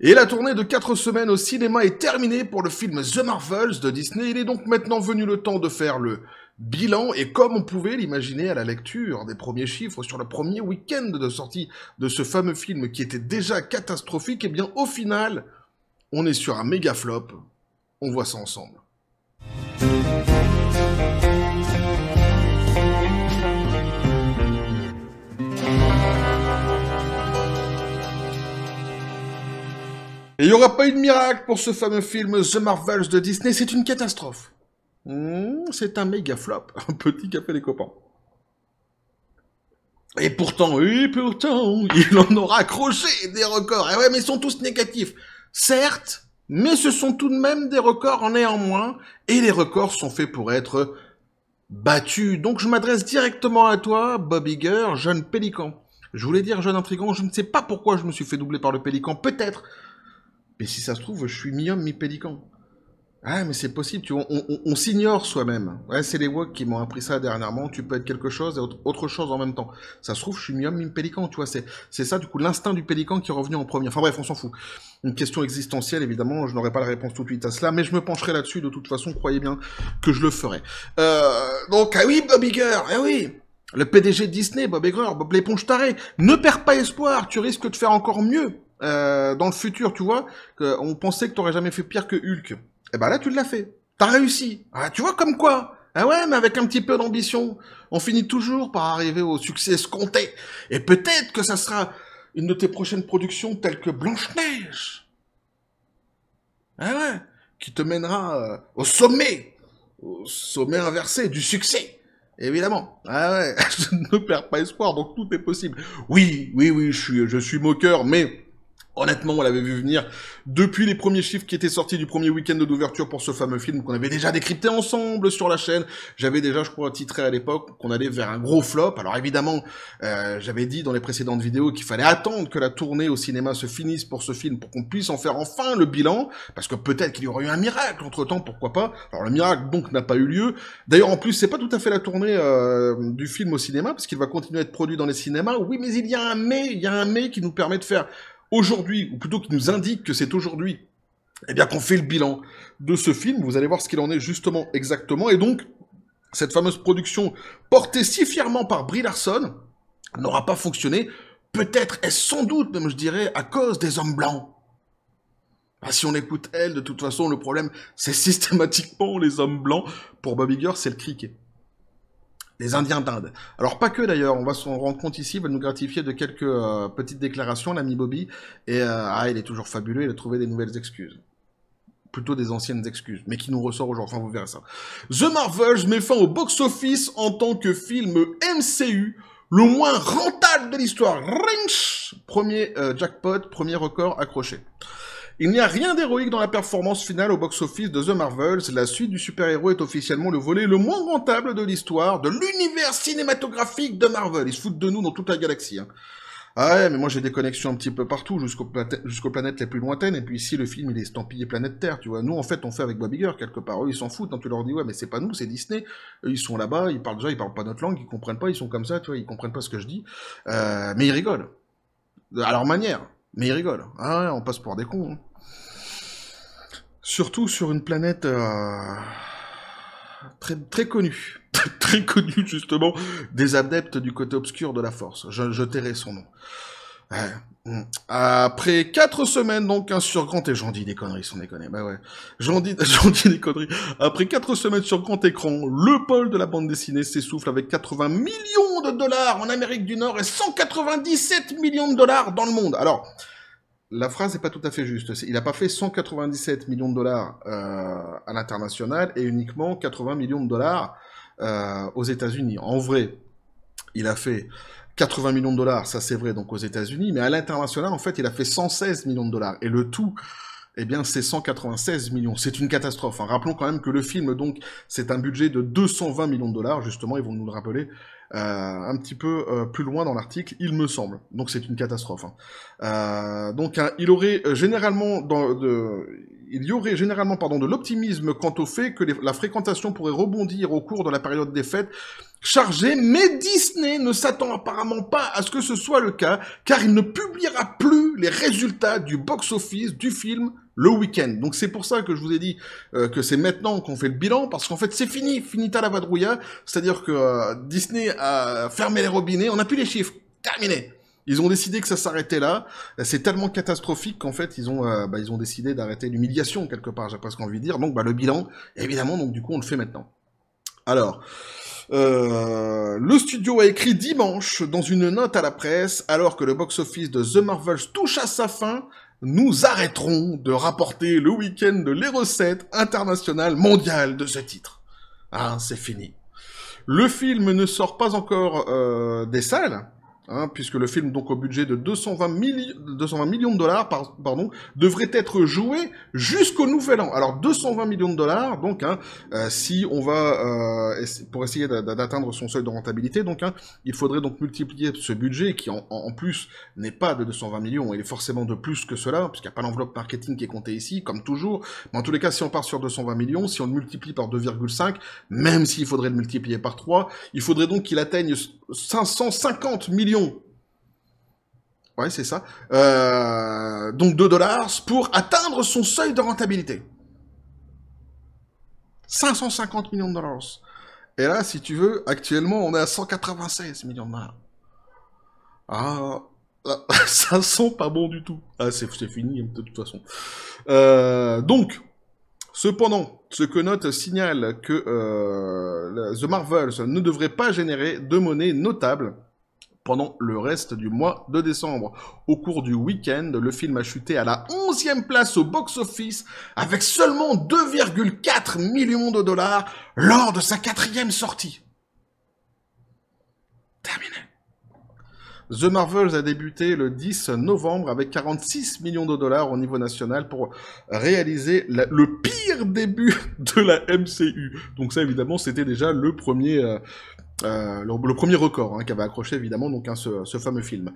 Et la tournée de 4 semaines au cinéma est terminée pour le film The Marvels de Disney. Il est donc maintenant venu le temps de faire le bilan. Et comme on pouvait l'imaginer à la lecture des premiers chiffres sur le premier week-end de sortie de ce fameux film qui était déjà catastrophique, eh bien au final, on est sur un méga flop. On voit ça ensemble. Et il n'y aura pas eu de miracle pour ce fameux film The Marvels de Disney, c'est une catastrophe. C'est un méga flop, un petit café des copains. Et pourtant, il en aura accroché des records. Et ouais, mais ils sont tous négatifs. Certes, mais ce sont tout de même des records en néanmoins, et les records sont faits pour être battus. Donc je m'adresse directement à toi, Bob Iger, jeune pélican. Je voulais dire jeune intrigant, je ne sais pas pourquoi je me suis fait doubler par le pélican, peut-être. Mais si ça se trouve, je suis mi-homme, mi-pélican. Ah, mais c'est possible, tu vois, on s'ignore soi-même. Ouais, c'est les woke qui m'ont appris ça dernièrement, tu peux être quelque chose et autre chose en même temps. Ça se trouve, je suis mi-homme, mi-pélican, tu vois, c'est ça, du coup, l'instinct du pélican qui est revenu en premier. Enfin bref, on s'en fout. Une question existentielle, évidemment, je n'aurai pas la réponse tout de suite à cela, mais je me pencherai là-dessus, de toute façon, croyez bien que je le ferai. Donc, ah oui, Bob Iger, ah oui, le PDG de Disney, Bob Iger, Bob l'éponge taré, ne perds pas espoir, tu risques de faire encore mieux. Dans le futur, tu vois, on pensait que t'aurais jamais fait pire que Hulk. Et ben là, tu l'as fait. T'as réussi. Ah, tu vois comme quoi. Ah ouais, mais avec un petit peu d'ambition, on finit toujours par arriver au succès escompté. Et peut-être que ça sera une de tes prochaines productions telles que Blanche-Neige. Ah ouais, qui te mènera au sommet inversé du succès. Évidemment. Ah ouais, je ne perds pas espoir, donc tout est possible. Oui, je suis moqueur, mais honnêtement, on l'avait vu venir depuis les premiers chiffres qui étaient sortis du premier week-end d'ouverture pour ce fameux film qu'on avait déjà décrypté ensemble sur la chaîne. J'avais déjà, je crois, titré à l'époque qu'on allait vers un gros flop. Alors évidemment, j'avais dit dans les précédentes vidéos qu'il fallait attendre que la tournée au cinéma se finisse pour ce film pour qu'on puisse en faire enfin le bilan, parce que peut-être qu'il y aurait eu un miracle entre-temps, pourquoi pas. Alors le miracle donc n'a pas eu lieu. D'ailleurs, en plus, c'est pas tout à fait la tournée du film au cinéma, parce qu'il va continuer à être produit dans les cinémas. Oui, mais il y a un mais qui nous permet de faire aujourd'hui, ou plutôt qui nous indique que c'est aujourd'hui, eh bien qu'on fait le bilan de ce film. Vous allez voir ce qu'il en est justement exactement. Et donc, cette fameuse production portée si fièrement par Brie Larson n'aura pas fonctionné. Peut-être est-ce sans doute, même je dirais, à cause des hommes blancs. Ah, si on écoute elle, de toute façon, le problème, c'est systématiquement les hommes blancs. Pour Bob Iger, c'est le criquet. Les Indiens d'Inde. Alors pas que d'ailleurs, on va s'en rendre compte ici, il va nous gratifier de quelques petites déclarations, l'ami Bobby, et il est toujours fabuleux, il a trouvé des nouvelles excuses. Plutôt des anciennes excuses, mais qui nous ressort aujourd'hui, enfin vous verrez ça. The Marvels met fin au box-office en tant que film MCU, le moins rentable de l'histoire. Premier jackpot, premier record accroché. Il n'y a rien d'héroïque dans la performance finale au box-office de The Marvels. La suite du super-héros est officiellement le volet le moins rentable de l'histoire de l'univers cinématographique de Marvel. Ils se foutent de nous dans toute la galaxie. Hein. Ah ouais, mais moi j'ai des connexions un petit peu partout, jusqu'aux planètes les plus lointaines, et puis ici le film il est estampillé planète Terre, tu vois. Nous en fait on fait avec Bob Iger quelque part, eux ils s'en foutent, hein. Tu leur dis ouais mais c'est pas nous, c'est Disney, eux ils sont là-bas, ils parlent pas notre langue, ils comprennent pas, ils sont comme ça, tu vois, ils comprennent pas ce que je dis, mais ils rigolent. À leur manière, mais ils rigolent. Ah ouais, on passe pour des cons. Hein. Surtout sur une planète très connue. Très connue, justement, des adeptes du côté obscur de la Force. Je tairai son nom. Ouais. Après 4 semaines, donc, sur grand... Et j'en dis des conneries, sans déconner. Bah ouais. J'en dis des conneries. Après 4 semaines sur grand écran, le pôle de la bande dessinée s'essouffle avec 80 millions de dollars en Amérique du Nord et 197 millions de dollars dans le monde. Alors... La phrase n'est pas tout à fait juste. Il n'a pas fait 197 millions de dollars à l'international et uniquement 80 millions de dollars aux États-Unis. En vrai, il a fait 80 millions de dollars, ça c'est vrai, donc aux États-Unis, mais à l'international, en fait, il a fait 116 millions de dollars. Et le tout, eh bien, c'est 196 millions. C'est une catastrophe. Hein. Rappelons quand même que le film, donc, c'est un budget de 220 millions de dollars. Justement, ils vont nous le rappeler un petit peu plus loin dans l'article, il me semble. Donc, c'est une catastrophe. Hein. Donc, il aurait généralement, il y aurait généralement de l'optimisme quant au fait que la fréquentation pourrait rebondir au cours de la période des fêtes chargées, mais Disney ne s'attend apparemment pas à ce que ce soit le cas, car il ne publiera plus les résultats du box-office du film le week-end. Donc c'est pour ça que je vous ai dit que c'est maintenant qu'on fait le bilan, parce qu'en fait c'est fini, finita la vadrouilla, c'est-à-dire que Disney a fermé les robinets, on n'a plus les chiffres, terminé. Ils ont décidé que ça s'arrêtait là. C'est tellement catastrophique qu'en fait, ils ont décidé d'arrêter l'humiliation, quelque part, j'ai presque envie de dire. Donc, le bilan, évidemment, donc du coup, on le fait maintenant. Alors, le studio a écrit dimanche, dans une note à la presse, alors que le box-office de The Marvels touche à sa fin, nous arrêterons de rapporter le week-end les recettes internationales mondiales de ce titre. Ah, c'est fini. Le film ne sort pas encore des salles, puisque le film, donc au budget de 220 millions de dollars, devrait être joué jusqu'au Nouvel An. Alors 220 millions de dollars, donc si on va pour essayer d'atteindre son seuil de rentabilité, donc il faudrait donc multiplier ce budget qui en plus n'est pas de 220 millions, il est forcément de plus que cela, puisqu'il n'y a pas l'enveloppe marketing qui est comptée ici, comme toujours. Mais en tous les cas, si on part sur 220 millions, si on le multiplie par 2,5, même s'il faudrait le multiplier par 3, il faudrait donc qu'il atteigne 550 millions. Ouais, c'est ça. Donc de dollars pour atteindre son seuil de rentabilité. 550 millions de dollars. Et là, si tu veux, actuellement, on est à 196 millions de dollars. Ah, ça sent pas bon du tout. Ah, c'est fini, de toute façon. Donc, cependant, ce que note signale que The Marvels ne devrait pas générer de monnaie notable pendant le reste du mois de décembre. Au cours du week-end, le film a chuté à la 11e place au box-office avec seulement 2,4 millions de dollars lors de sa 4e sortie. Terminé. The Marvels a débuté le 10 novembre avec 46 millions de dollars au niveau national pour réaliser le pire début de la MCU. Donc ça, évidemment, c'était déjà le premier record qu'avait accroché, évidemment, donc, ce fameux film.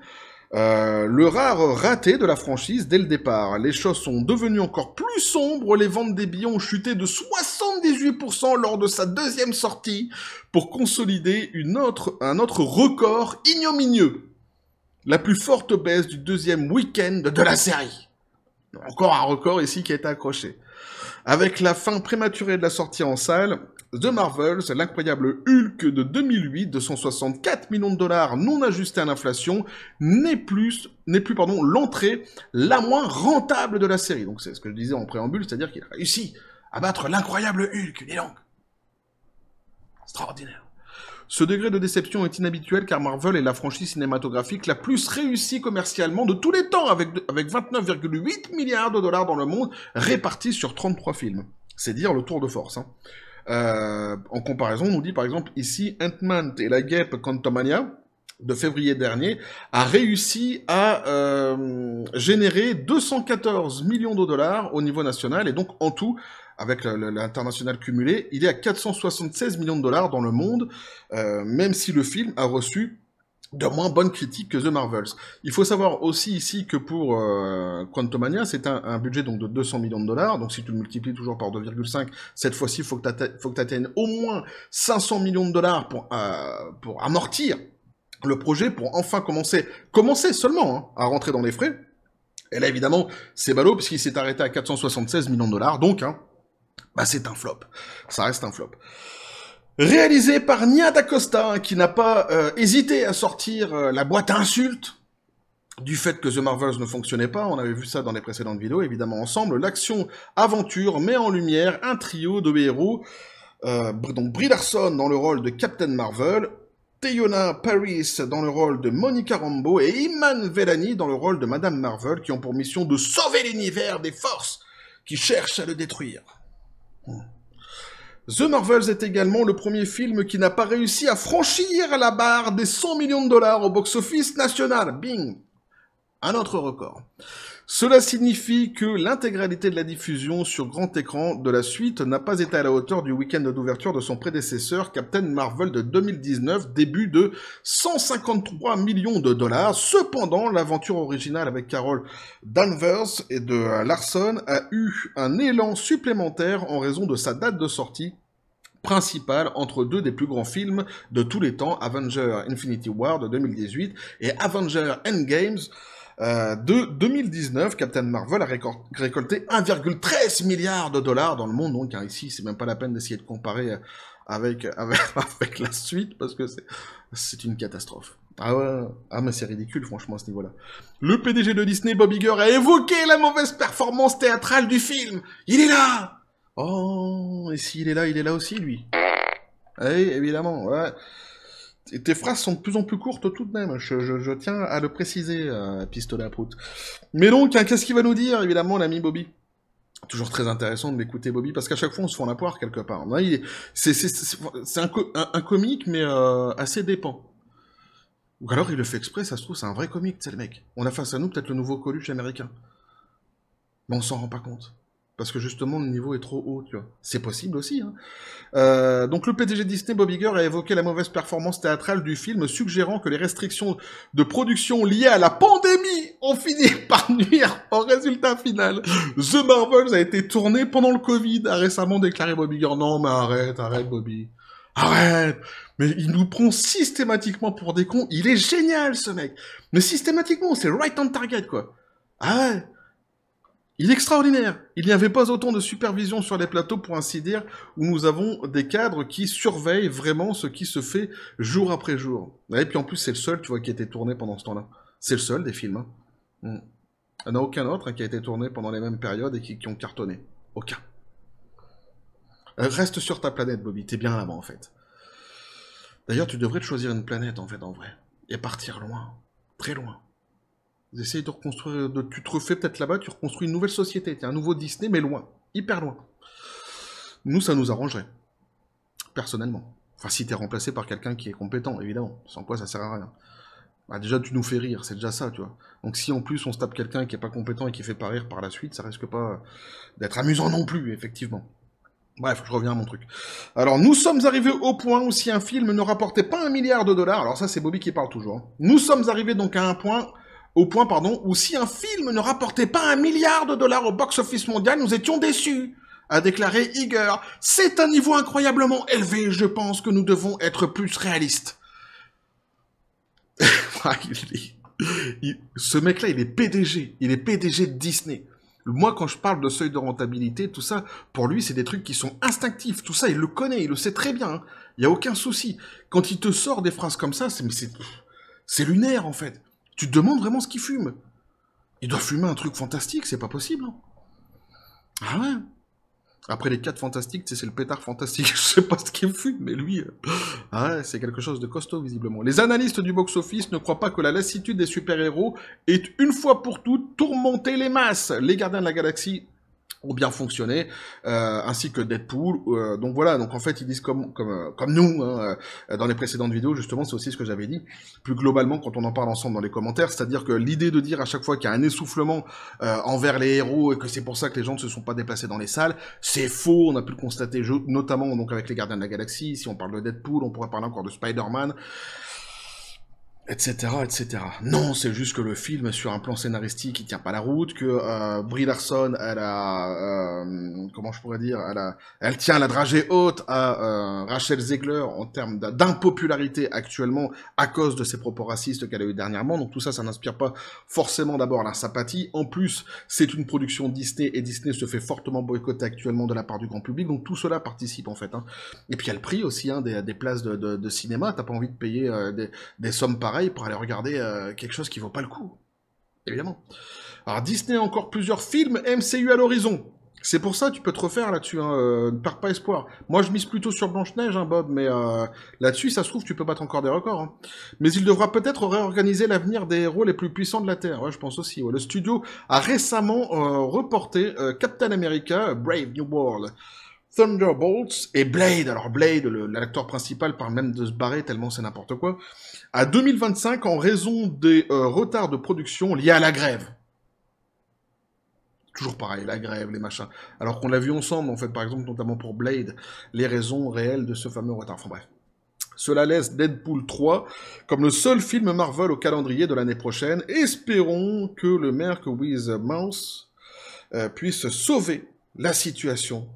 Le rare raté de la franchise dès le départ. Les choses sont devenues encore plus sombres, les ventes des billets ont chuté de 78% lors de sa 2e sortie pour consolider un autre record ignominieux. La plus forte baisse du 2e week-end de la série. Encore un record ici qui a été accroché. Avec la fin prématurée de la sortie en salle, The Marvels, l'incroyable Hulk de 2008, de 164 millions de dollars non ajustés à l'inflation, n'est plus l'entrée la moins rentable de la série. Donc c'est ce que je disais en préambule, c'est-à-dire qu'il a réussi à battre l'incroyable Hulk, dis donc. Extraordinaire. Ce degré de déception est inhabituel car Marvel est la franchise cinématographique la plus réussie commercialement de tous les temps, avec 29,8 milliards de dollars dans le monde, répartis sur 33 films. C'est dire le tour de force. En comparaison, on nous dit par exemple ici, Ant-Man et la Guêpe Quantumania, de février dernier, a réussi à générer 214 millions de dollars au niveau national, et donc en tout, avec l'international cumulé, il est à 476 millions de dollars dans le monde, même si le film a reçu de moins bonnes critiques que The Marvels. Il faut savoir aussi ici que pour Quantumania, c'est un budget donc de 200 millions de dollars, donc si tu le multiplies toujours par 2,5, cette fois-ci, il faut que tu atteignes au moins 500 millions de dollars pour amortir le projet, pour enfin commencer seulement à rentrer dans les frais. Et là, évidemment, c'est ballot, puisqu'il s'est arrêté à 476 millions de dollars, donc c'est un flop. Ça reste un flop. Réalisé par Nia DaCosta, qui n'a pas hésité à sortir la boîte à insultes du fait que The Marvels ne fonctionnait pas. On avait vu ça dans les précédentes vidéos, évidemment, ensemble. L'action-aventure met en lumière un trio de héros, donc Brie Larson dans le rôle de Captain Marvel, Teyonah Parris dans le rôle de Monica Rambeau et Iman Vellani dans le rôle de Madame Marvel, qui ont pour mission de sauver l'univers des forces qui cherchent à le détruire. The Marvels est également le premier film qui n'a pas réussi à franchir la barre des 100 millions de dollars au box-office national. Bing! Un autre record. Cela signifie que l'intégralité de la diffusion sur grand écran de la suite n'a pas été à la hauteur du week-end d'ouverture de son prédécesseur, Captain Marvel de 2019, début de 153 millions de dollars. Cependant, l'aventure originale avec Carol Danvers et de Larson a eu un élan supplémentaire en raison de sa date de sortie principale entre deux des plus grands films de tous les temps, Avengers Infinity War de 2018 et Avengers Endgame de 2019. Captain Marvel a récolté 1,13 milliard de dollars dans le monde, donc hein, ici c'est même pas la peine d'essayer de comparer avec la suite, parce que c'est une catastrophe. Ah ouais, ah mais c'est ridicule franchement à ce niveau-là. Le PDG de Disney, Bob Iger, a évoqué la mauvaise performance théâtrale du film. Il est là. Oh, et s'il est là, il est là aussi, lui. Oui, évidemment, ouais. Et tes phrases sont de plus en plus courtes tout de même, je tiens à le préciser, pistolet à prout. Mais donc, hein, qu'est-ce qu'il va nous dire, évidemment, l'ami Bobby? Toujours très intéressant de l'écouter, Bobby, parce qu'à chaque fois, on se fout la poire quelque part. C'est un comique, mais assez dépend. Ou alors, il le fait exprès, ça se trouve, c'est un vrai comique, c'est le mec. On a face à nous peut-être le nouveau Coluche américain. Mais on s'en rend pas compte. Parce que justement, le niveau est trop haut, tu vois. C'est possible aussi, hein. Donc le PDG de Disney, Bob Iger, a évoqué la mauvaise performance théâtrale du film, suggérant que les restrictions de production liées à la pandémie ont fini par nuire au résultat final. The Marvels a été tourné pendant le Covid, a récemment déclaré Bob Iger. Non, mais arrête, Bobby. Arrête! Mais il nous prend systématiquement pour des cons. Il est génial, ce mec. Mais systématiquement, c'est right on target, quoi. Ah ouais. Il est extraordinaire. Il n'y avait pas autant de supervision sur les plateaux, pour ainsi dire, où nous avons des cadres qui surveillent vraiment ce qui se fait jour après jour. Et puis en plus, c'est le seul, tu vois, qui a été tourné pendant ce temps-là. C'est le seul des films. Hein. Il n'y en a aucun autre qui a été tourné pendant les mêmes périodes et qui ont cartonné. Aucun. Reste sur ta planète, Bobby. T'es bien là-bas, en fait. D'ailleurs, tu devrais te choisir une planète, en fait, en vrai. Et partir loin. Très loin. Essaye de reconstruire, tu te refais peut-être là-bas, tu reconstruis une nouvelle société, t'es un nouveau Disney, mais loin, hyper loin. Nous, ça nous arrangerait, personnellement. Enfin, si t'es remplacé par quelqu'un qui est compétent, évidemment, sans quoi ça sert à rien. Bah, déjà, tu nous fais rire, c'est déjà ça, tu vois. Donc si en plus on se tape quelqu'un qui est pas compétent et qui fait pas rire par la suite, ça risque pas d'être amusant non plus, effectivement. Bref, je reviens à mon truc. Alors, nous sommes arrivés au point où si un film ne rapportait pas 1 milliard de dollars, alors ça c'est Bobby qui parle toujours, hein. Nous sommes arrivés donc à au point, où si un film ne rapportait pas 1 milliard de dollars au box-office mondial, nous étions déçus, a déclaré Iger. C'est un niveau incroyablement élevé, je pense que nous devons être plus réalistes. Ce mec-là, il est PDG de Disney. Moi, quand je parle de seuil de rentabilité, tout ça, pour lui, c'est des trucs qui sont instinctifs. Tout ça, il le connaît, il le sait très bien. Il n'y a aucun souci. Quand il te sort des phrases comme ça, c'est lunaire, en fait. Tu te demandes vraiment ce qu'il fume. Il doit fumer un truc fantastique, c'est pas possible. Hein. Ah ouais. Après les 4 fantastiques, c'est le pétard fantastique. Je sais pas ce qu'il fume, mais lui... Ah ouais, c'est quelque chose de costaud, visiblement. Les analystes du box-office ne croient pas que la lassitude des super-héros ait une fois pour toutes tourmenté les masses. Les Gardiens de la Galaxie ont bien fonctionné, ainsi que Deadpool. Donc voilà, donc en fait ils disent comme nous, hein, dans les précédentes vidéos, justement, c'est aussi ce que j'avais dit, plus globalement quand on en parle ensemble dans les commentaires, c'est-à-dire que l'idée de dire à chaque fois qu'il y a un essoufflement envers les héros et que c'est pour ça que les gens ne se sont pas déplacés dans les salles, c'est faux, on a pu le constater, notamment donc avec les Gardiens de la Galaxie, si on parle de Deadpool, on pourrait parler encore de Spider-Man, etc., etc. Non, c'est juste que le film, sur un plan scénaristique, il tient pas la route, que Brie Larson, elle a, comment je pourrais dire, elle tient la dragée haute à Rachel Zegler en termes d'impopularité actuellement à cause de ses propos racistes qu'elle a eu dernièrement. Donc tout ça, ça n'inspire pas forcément d'abord la sympathie. En plus, c'est une production Disney et Disney se fait fortement boycotter actuellement de la part du grand public. Donc tout cela participe en fait. Hein. Et puis il y a le prix aussi hein, des places de cinéma. T'as pas envie de payer des sommes pareilles pour aller regarder quelque chose qui vaut pas le coup. Évidemment. Alors Disney a encore plusieurs films MCU à l'horizon. C'est pour ça tu peux te refaire là-dessus, hein, ne perds pas espoir. Moi je mise plutôt sur Blanche-Neige, hein, Bob, mais là-dessus ça se trouve tu peux battre encore des records. Hein. Mais il devra peut-être réorganiser l'avenir des héros les plus puissants de la Terre, ouais, je pense aussi. Ouais. Le studio a récemment reporté Captain America, Brave New World, Thunderbolts et Blade. Alors Blade, l'acteur principal parle même de se barrer tellement c'est n'importe quoi. À 2025 en raison des retards de production liés à la grève. toujours pareil, la grève, les machins. Alors qu'on l'a vu ensemble, en fait, par exemple, notamment pour Blade, les raisons réelles de ce fameux retard. Enfin bref. Cela laisse Deadpool 3 comme le seul film Marvel au calendrier de l'année prochaine. Espérons que le Merc with Mouse puisse sauver la situation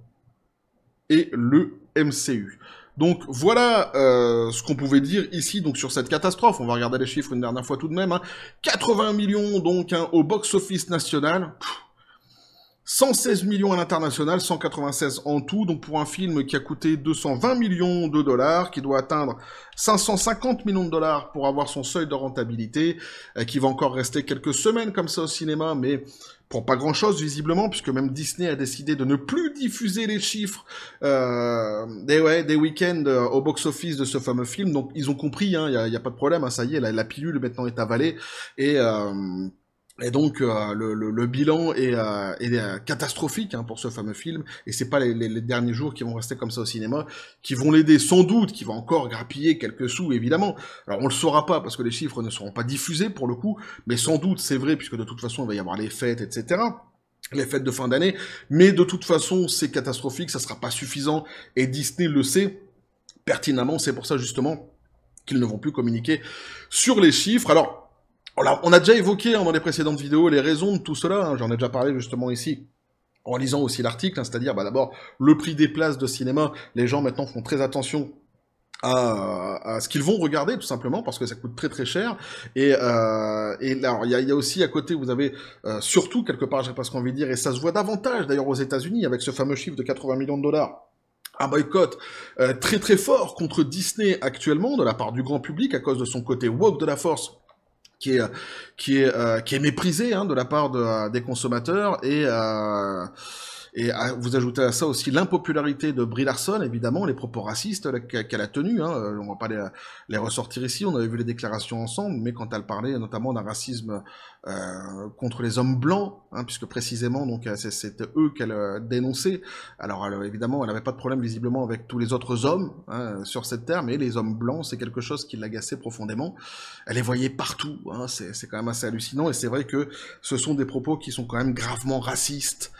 et le MCU. Donc voilà ce qu'on pouvait dire ici donc sur cette catastrophe. On va regarder les chiffres une dernière fois tout de même. 80 millions donc au box-office national. 116 millions à l'international, 196 en tout, donc pour un film qui a coûté 220 millions de dollars, qui doit atteindre 550 millions de dollars pour avoir son seuil de rentabilité, qui va encore rester quelques semaines comme ça au cinéma, mais pour pas grand-chose visiblement, puisque même Disney a décidé de ne plus diffuser les chiffres des week-ends au box-office de ce fameux film, donc ils ont compris, il y a pas de problème, ça y est, la pilule maintenant est avalée, et donc le bilan est catastrophique pour ce fameux film, et c'est pas les derniers jours qui vont rester comme ça au cinéma, qui vont l'aider sans doute, qui va encore grappiller quelques sous évidemment. Alors on le saura pas parce que les chiffres ne seront pas diffusés pour le coup, mais sans doute c'est vrai puisque de toute façon il va y avoir les fêtes, etc. Les fêtes de fin d'année, mais de toute façon c'est catastrophique, ça sera pas suffisant, et Disney le sait pertinemment, c'est pour ça justement qu'ils ne vont plus communiquer sur les chiffres. Alors on a déjà évoqué dans les précédentes vidéos les raisons de tout cela, j'en ai déjà parlé justement ici, en lisant aussi l'article, c'est-à-dire d'abord le prix des places de cinéma, les gens maintenant font très attention à ce qu'ils vont regarder tout simplement parce que ça coûte très très cher et alors il y a aussi à côté vous avez surtout quelque part j'ai presque envie de dire et ça se voit davantage d'ailleurs aux États-Unis avec ce fameux chiffre de 80 millions de dollars. Un boycott très très fort contre Disney actuellement de la part du grand public à cause de son côté woke de la force qui est méprisé de la part des consommateurs et vous ajoutez à ça aussi l'impopularité de Brie Larson, évidemment, les propos racistes qu'elle a tenus, on va pas les ressortir ici, on avait vu les déclarations ensemble, mais quand elle parlait notamment d'un racisme contre les hommes blancs, puisque précisément donc c'était eux qu'elle dénonçait. Alors évidemment, elle n'avait pas de problème visiblement avec tous les autres hommes sur cette terre, mais les hommes blancs, c'est quelque chose qui l'agaçait profondément. Elle les voyait partout, c'est quand même assez hallucinant, et c'est vrai que ce sont des propos qui sont quand même gravement racistes.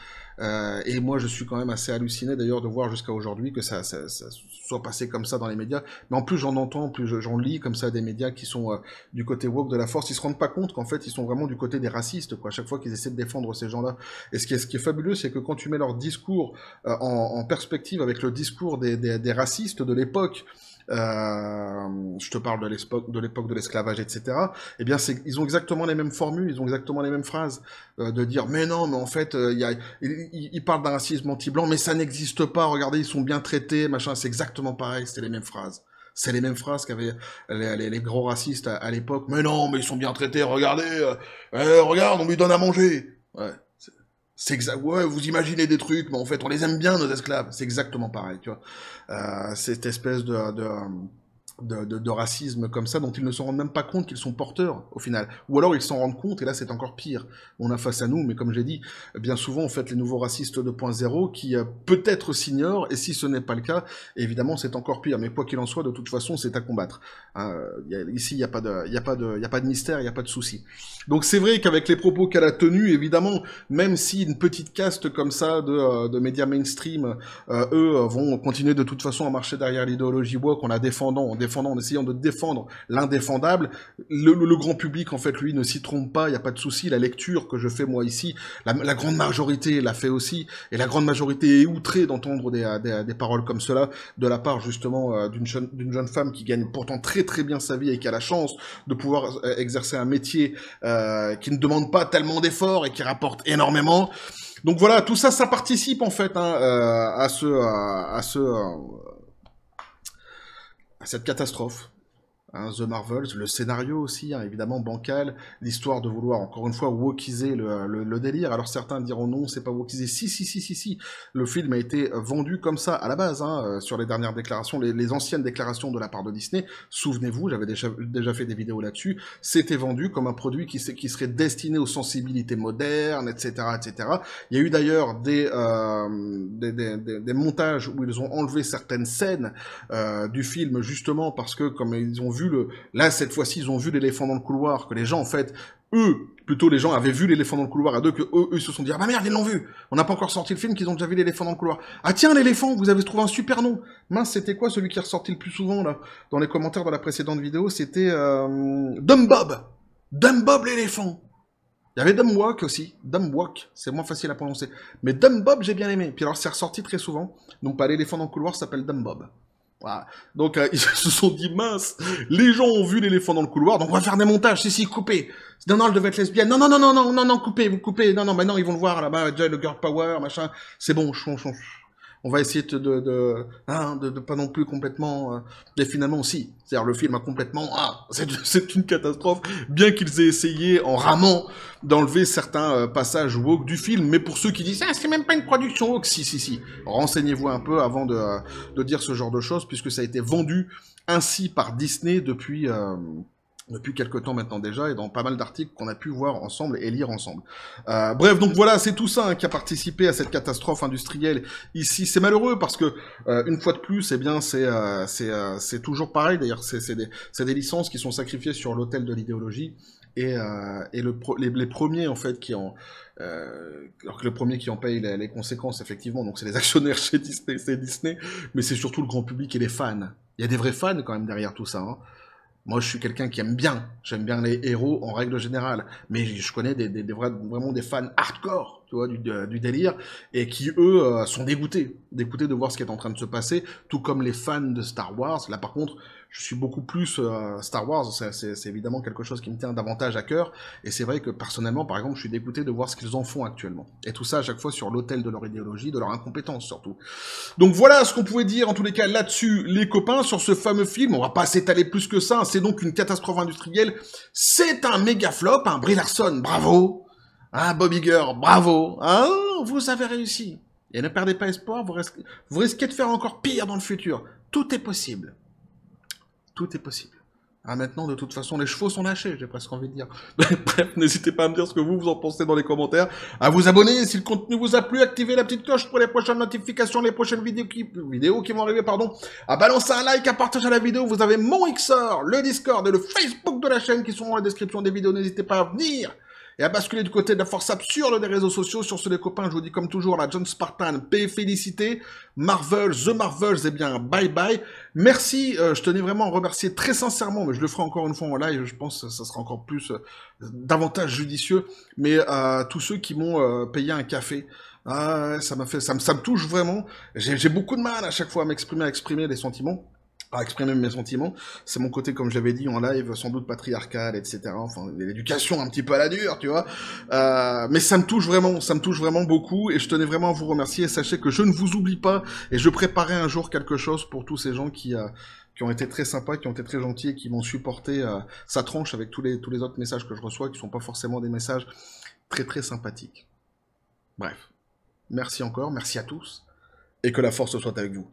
Et moi, je suis quand même assez halluciné d'ailleurs de voir jusqu'à aujourd'hui que ça soit passé comme ça dans les médias. Mais en plus, j'en entends, plus j'en lis comme ça des médias qui sont du côté woke de la force. Ils se rendent pas compte qu'en fait, ils sont vraiment du côté des racistes, quoi. À chaque fois qu'ils essaient de défendre ces gens-là. Et ce qui est fabuleux, c'est que quand tu mets leur discours en perspective avec le discours des racistes de l'époque, je te parle de l'époque de l'esclavage, etc. Eh bien, ils ont exactement les mêmes formules, ils ont exactement les mêmes phrases, de dire mais non, mais en fait, ils parlent d'un racisme anti-blanc, mais ça n'existe pas. Regardez, ils sont bien traités, machin. C'est exactement pareil, c'était les mêmes phrases. C'est les mêmes phrases qu'avaient les gros racistes à l'époque. Mais non, mais ils sont bien traités. Regardez, regarde, on lui donne à manger. Ouais. C'est exact. Ouais, vous imaginez des trucs, mais en fait, on les aime bien, nos esclaves. C'est exactement pareil, tu vois. Cette espèce de racisme comme ça, dont ils ne se rendent même pas compte qu'ils sont porteurs, au final. Ou alors ils s'en rendent compte, et là c'est encore pire. On a face à nous, mais comme j'ai dit, bien souvent, en fait, les nouveaux racistes 2.0 qui peut-être s'ignorent, et si ce n'est pas le cas, évidemment, c'est encore pire. Mais quoi qu'il en soit, de toute façon, c'est à combattre. Ici, il n'y a pas de mystère, il n'y a pas de souci. Donc c'est vrai qu'avec les propos qu'elle a tenus, évidemment, même si une petite caste comme ça de médias mainstream, eux, vont continuer de toute façon à marcher derrière l'idéologie woke en essayant de défendre l'indéfendable, le grand public, en fait, lui, ne s'y trompe pas, il n'y a pas de souci. La lecture que je fais, moi, ici, la grande majorité l'a fait aussi, et la grande majorité est outrée d'entendre des paroles comme cela, de la part, justement, d'une jeune femme qui gagne pourtant très très bien sa vie et qui a la chance de pouvoir exercer un métier qui ne demande pas tellement d'efforts et qui rapporte énormément. Donc voilà, tout ça, ça participe, en fait, à cette catastrophe. The Marvels, le scénario aussi, évidemment bancal, l'histoire de vouloir encore une fois wokiser le délire. Alors certains diront non, c'est pas wokisé. Si. Le film a été vendu comme ça à la base, sur les dernières déclarations, les anciennes déclarations de la part de Disney. Souvenez-vous, j'avais déjà fait des vidéos là-dessus. C'était vendu comme un produit qui serait destiné aux sensibilités modernes, etc., etc. Il y a eu d'ailleurs des montages où ils ont enlevé certaines scènes du film justement parce que comme ils ont vu vu là, cette fois-ci, ils ont vu l'éléphant dans le couloir, que les gens, en fait, plutôt les gens avaient vu l'éléphant dans le couloir, à deux, que eux se sont dit, ah bah merde, ils l'ont vu. On n'a pas encore sorti le film, qu'ils ont déjà vu l'éléphant dans le couloir. Ah tiens, l'éléphant, vous avez trouvé un super nom. Mince, c'était quoi celui qui est ressorti le plus souvent, là, dans les commentaires de la précédente vidéo? C'était, Dumb Bob. Dumb Bob l'éléphant. Il y avait Dumb Walk aussi. Dumb Walk, c'est moins facile à prononcer. Mais Dumb Bob, j'ai bien aimé. Puis alors, c'est ressorti très souvent. Donc, pas l'éléphant dans le couloir s'appelle Dumb Bob. Voilà. Donc, ils se sont dit, mince, les gens ont vu l'éléphant dans le couloir, donc on va faire des montages. Si, coupez. Non, elle devait être lesbienne. Non, coupez, vous coupez. Non, bah non, ils vont le voir là-bas, déjà le girl power, machin. C'est bon, on va essayer de pas non plus complètement... Et finalement aussi, c'est-à-dire le film a complètement... c'est une catastrophe, bien qu'ils aient essayé en ramant d'enlever certains passages woke du film. Mais pour ceux qui disent c'est même pas une production woke, si. Renseignez-vous un peu avant de dire ce genre de choses, puisque ça a été vendu ainsi par Disney depuis quelque temps maintenant déjà, et dans pas mal d'articles qu'on a pu voir ensemble et lire ensemble. Bref, donc voilà, c'est tout ça qui a participé à cette catastrophe industrielle ici. C'est malheureux parce que, une fois de plus, eh bien, c'est toujours pareil. D'ailleurs, c'est des licences qui sont sacrifiées sur l'autel de l'idéologie. Et les premiers, en fait, alors que le premier qui en paye les conséquences, effectivement, donc c'est les actionnaires chez Disney, c'est Disney, mais c'est surtout le grand public et les fans. Il y a des vrais fans, quand même, derrière tout ça, hein. Moi, je suis quelqu'un qui j'aime bien les héros en règle générale, mais je connais vraiment des fans hardcore, tu vois, du délire, et qui, eux, sont dégoûtés de voir ce qui est en train de se passer, tout comme les fans de Star Wars. Là, par contre, je suis beaucoup plus Star Wars, c'est évidemment quelque chose qui me tient davantage à cœur, et c'est vrai que personnellement, par exemple, je suis dégoûté de voir ce qu'ils en font actuellement. Et tout ça, à chaque fois, sur l'autel de leur idéologie, de leur incompétence, surtout. Donc voilà ce qu'on pouvait dire, en tous les cas, là-dessus, les copains, sur ce fameux film. On va pas s'étaler plus que ça, c'est donc une catastrophe industrielle. C'est un méga flop, hein. Brie Larson, bravo. Hein, Bob Iger, bravo. Hein, vous avez réussi. Et ne perdez pas espoir, vous risquez de faire encore pire dans le futur. Tout est possible. Tout est possible. Ah, maintenant, de toute façon, les chevaux sont lâchés, j'ai presque envie de dire. Bref, n'hésitez pas à me dire ce que vous en pensez dans les commentaires. À vous abonner si le contenu vous a plu, activez la petite cloche pour les prochaines notifications, les prochaines vidéos qui vont arriver, pardon. À balancer un like, à partager la vidéo. Vous avez mon XOR, le Discord et le Facebook de la chaîne qui sont dans la description des vidéos. N'hésitez pas à venir et à basculer du côté de la force absurde des réseaux sociaux. Sur ce, les copains, je vous dis comme toujours, la John Spartan, paix et félicité. Marvel, The Marvels, eh bien, bye bye. Merci, je tenais vraiment à remercier très sincèrement, mais je le ferai encore une fois en live, je pense que ça sera encore plus, davantage judicieux, mais tous ceux qui m'ont payé un café. Ça me touche vraiment. J'ai beaucoup de mal à chaque fois à exprimer les sentiments. À exprimer mes sentiments, c'est mon côté, comme j'avais dit en live, sans doute patriarcal, etc. Enfin, l'éducation un petit peu à la dure, tu vois. Mais ça me touche vraiment beaucoup, et je tenais vraiment à vous remercier. Et sachez que je ne vous oublie pas, et je préparais un jour quelque chose pour tous ces gens qui ont été très sympas, qui ont été très gentils, et qui m'ont supporté sa tronche avec tous les autres messages que je reçois, qui sont pas forcément des messages très très sympathiques. Bref, merci encore, merci à tous, et que la force soit avec vous.